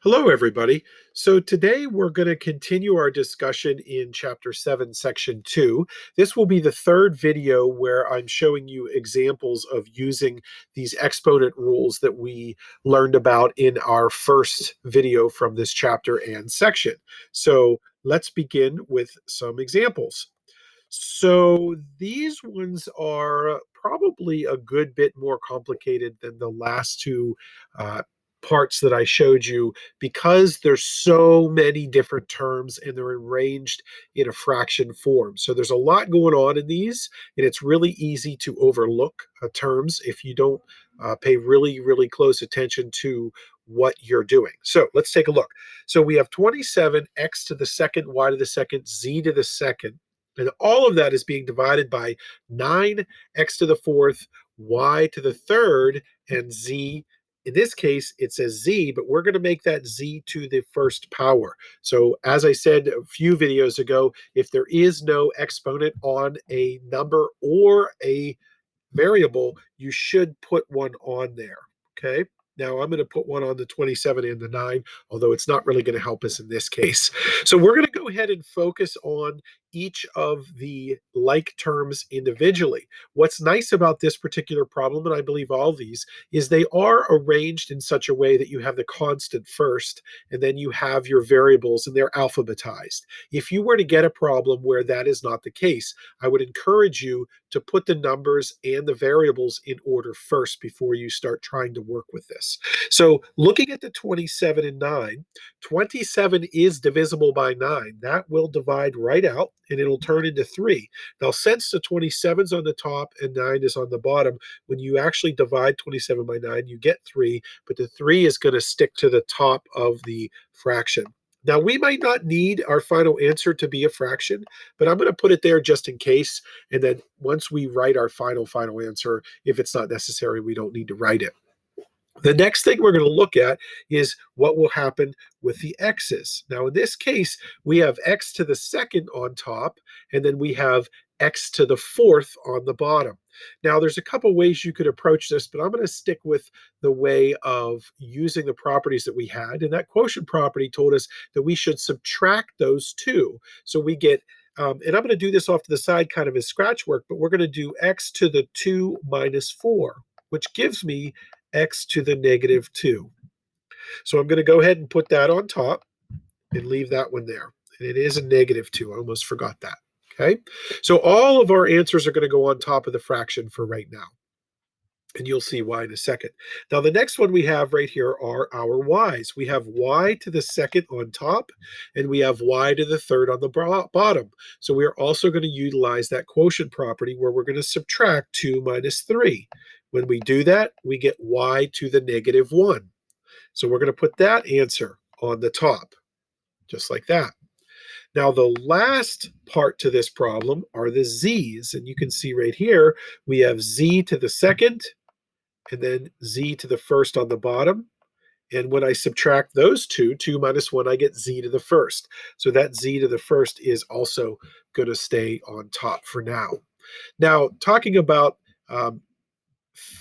Hello, everybody. So today we're going to continue our discussion in Chapter 7, Section 2. This will be the third video where I'm showing you examples of using these exponent rules that we learned about in our first video from this chapter and section. So let's begin with some examples. So these ones are probably a good bit more complicated than the last two uh, parts that I showed you because there's so many different terms and they're arranged in a fraction form. So there's a lot going on in these, and it's really easy to overlook terms if you don't pay really close attention to what you're doing. So let's take a look. So we have 27 x to the second, y to the second, z to the second. And all of that is being divided by 9x to the fourth, y to the third, and z. In this case, it says z, but we're going to make that z to the first power. So as I said a few videos ago, if there is no exponent on a number or a variable, you should put one on there, okay? Now I'm going to put one on the 27 and the 9, although it's not really going to help us in this case. So we're going to go ahead and focus on each of the like terms individually. What's nice about this particular problem, and I believe all these, is they are arranged in such a way that you have the constant first, and then you have your variables, and they're alphabetized. If you were to get a problem where that is not the case, I would encourage you to put the numbers and the variables in order first before you start trying to work with this. So looking at the 27 and 9, 27 is divisible by 9. That will divide right out and it'll turn into 3. Now, since the 27 is on the top and 9 is on the bottom, when you actually divide 27 by 9, you get 3, but the 3 is going to stick to the top of the fraction. Now, we might not need our final answer to be a fraction, but I'm going to put it there just in case. And then once we write our final answer, if it's not necessary, we don't need to write it. The next thing we're going to look at is what will happen with the x's. Now, in this case, we have x to the second on top, and then we have x to the fourth on the bottom. Now, there's a couple ways you could approach this, but I'm going to stick with the way of using the properties that we had. And that quotient property told us that we should subtract those two. So we get and I'm going to do this off to the side kind of as scratch work, but we're going to do x to the 2 minus 4, which gives me x to the negative 2. So I'm going to go ahead and put that on top and leave that one there. And it is a negative 2. I almost forgot that. Okay. So all of our answers are going to go on top of the fraction for right now. And you'll see why in a second. Now, the next one we have right here are our y's. We have y to the second on top, and we have y to the third on the bottom. So we are also going to utilize that quotient property where we're going to subtract 2 minus 3. When we do that, we get y to the negative 1. So we're going to put that answer on the top, just like that. Now, the last part to this problem are the z's. And you can see right here, we have z to the second, and then z to the first on the bottom. And when I subtract those two, 2 minus 1, I get z to the first. So that z to the first is also going to stay on top for now. Now, talking about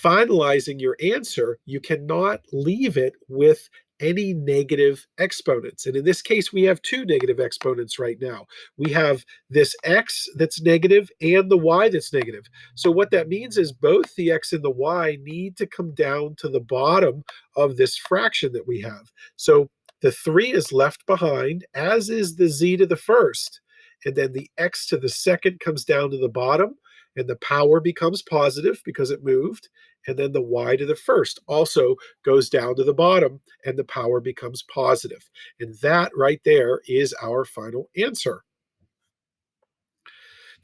finalizing your answer, you cannot leave it with any negative exponents. And in this case, we have two negative exponents right now. We have this x that's negative and the y that's negative. So what that means is both the x and the y need to come down to the bottom of this fraction that we have. So the 3 is left behind, as is the z to the first. And then the x to the second comes down to the bottom, and the power becomes positive because it moved. And then the y to the first also goes down to the bottom, and the power becomes positive. And that right there is our final answer.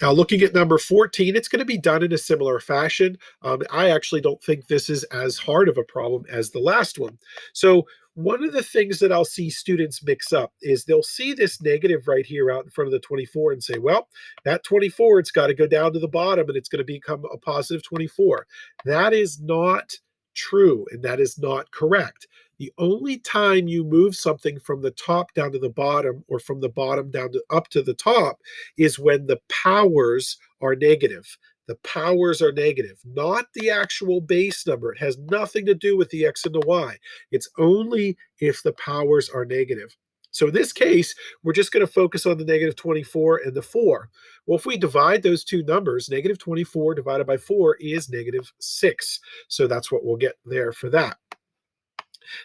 Now, looking at number 14, it's going to be done in a similar fashion. I actually don't think this is as hard of a problem as the last one. So one of the things that I'll see students mix up is they'll see this negative right here out in front of the 24 and say, well, that 24, it's got to go down to the bottom and it's going to become a positive 24. That is not true, and that is not correct. The only time you move something from the top down to the bottom or from the bottom down to up to the top is when the powers are negative. the powers are negative, not the actual base number. It has nothing to do with the x and the y. It's only if the powers are negative. So in this case, we're just going to focus on the negative 24 and the 4. Well, if we divide those two numbers, negative 24 divided by 4 is negative 6. So that's what we'll get there for that.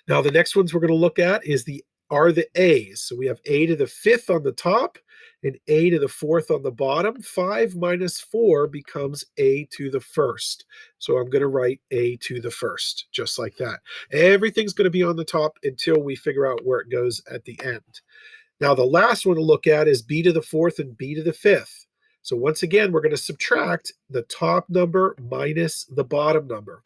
Now, the next ones we're going to look at are the a's. So we have a to the 5th on the top and a to the 4th on the bottom. 5 minus 4 becomes a to the 1st. So I'm going to write a to the 1st, just like that. Everything's going to be on the top until we figure out where it goes at the end. Now, the last one to look at is b to the 4th and b to the 5th. So once again, we're going to subtract the top number minus the bottom number.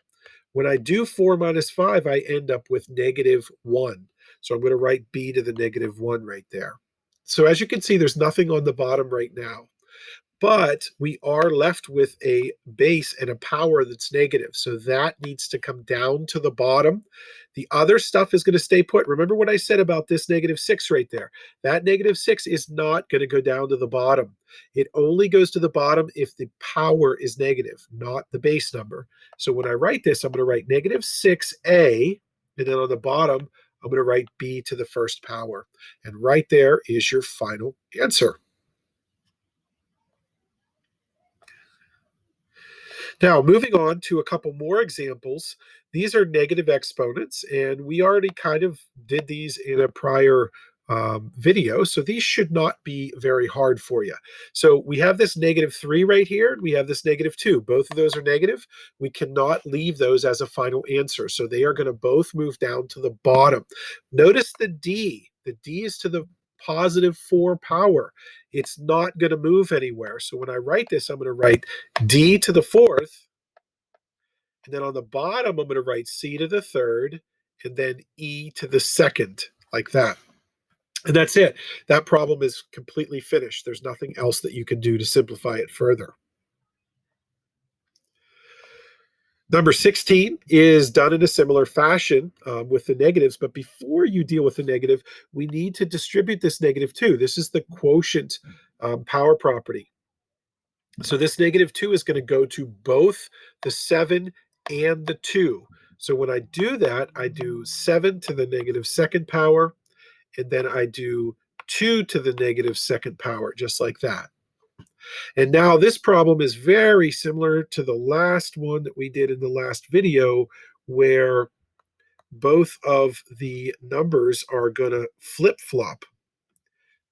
When I do 4 minus 5, I end up with negative 1. So I'm going to write b to the negative 1 right there. So as you can see, there's nothing on the bottom right now. But we are left with a base and a power that's negative. So that needs to come down to the bottom. The other stuff is going to stay put. Remember what I said about this negative 6 right there. That negative 6 is not going to go down to the bottom. It only goes to the bottom if the power is negative, not the base number. So when I write this, I'm going to write negative 6a, and then on the bottom, I'm going to write b to the 1st power. And right there is your final answer. Now, moving on to a couple more examples. These are negative exponents, and we already kind of did these in a prior video, so these should not be very hard for you. So we have this negative 3 right here, and we have this negative 2. Both of those are negative. We cannot leave those as a final answer, so they are going to both move down to the bottom. Notice the D. The D is to the positive 4 power. It's not going to move anywhere. So when I write this, I'm going to write d to the 4th, and then on the bottom, I'm going to write c to the 3rd, and then e to the 2nd, like that. And that's it. That problem is completely finished. There's nothing else that you can do to simplify it further. Number 16 is done in a similar fashion with the negatives, but before you deal with the negative, we need to distribute this negative 2. This is the quotient power property. So this negative 2 is going to go to both the 7 and the 2. So when I do that, I do 7 to the negative 2nd power, and then I do 2 to the negative 2nd power, just like that. And now this problem is very similar to the last one that we did in the last video, where both of the numbers are going to flip-flop,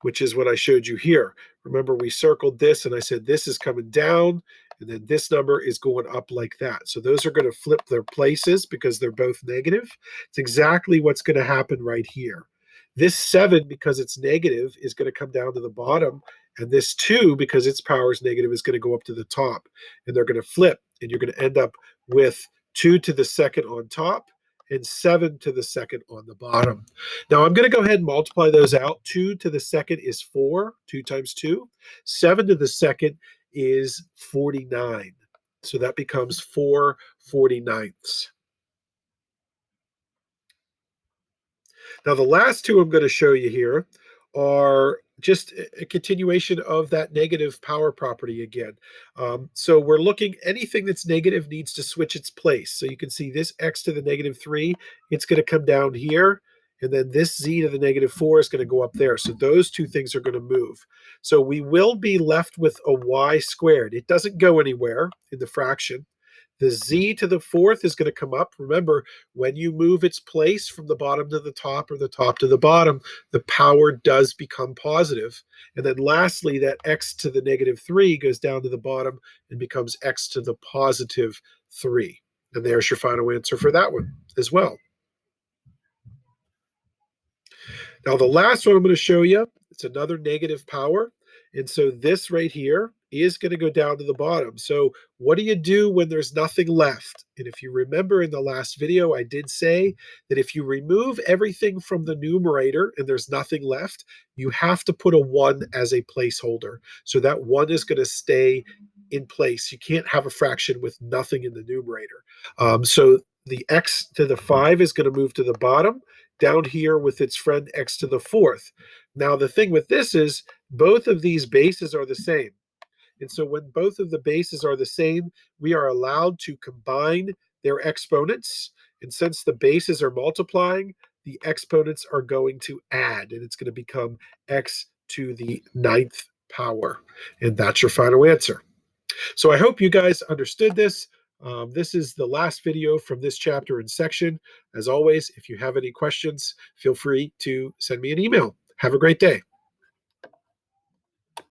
which is what I showed you here. Remember, we circled this, and I said this is coming down, and then this number is going up like that. So those are going to flip their places because they're both negative. It's exactly what's going to happen right here. This 7, because it's negative, is going to come down to the bottom, and this 2, because its power is negative, is going to go up to the top. And they're going to flip, and you're going to end up with 2 to the 2nd on top and 7 to the 2nd on the bottom. Now I'm going to go ahead and multiply those out. 2 to the 2nd is 4, 2 times 2. 7 to the 2nd is 49. So that becomes 4 49ths. Now, the last two I'm going to show you here are just a continuation of that negative power property again. So we're looking, anything that's negative needs to switch its place. So you can see this x to the negative 3, it's going to come down here. And then this z to the negative 4 is going to go up there. So those two things are going to move. So we will be left with a y squared. It doesn't go anywhere in the fraction. The z to the 4th is going to come up. Remember, when you move its place from the bottom to the top or the top to the bottom, the power does become positive. And then lastly, that x to the negative 3 goes down to the bottom and becomes x to the positive 3. And there's your final answer for that one as well. Now, the last one I'm going to show you, it's another negative power. And so this right here is going to go down to the bottom. So what do you do when there's nothing left? And if you remember in the last video, I did say that if you remove everything from the numerator and there's nothing left, you have to put a 1 as a placeholder. So that 1 is going to stay in place. You can't have a fraction with nothing in the numerator. So the x to the 5 is going to move to the bottom, down here with its friend x to the 4th. Now, the thing with this is both of these bases are the same. And so when both of the bases are the same, we are allowed to combine their exponents. And since the bases are multiplying, the exponents are going to add, and it's going to become x to the ninth power. And that's your final answer. So I hope you guys understood this. This is the last video from this chapter and section. As always, if you have any questions, feel free to send me an email. Have a great day.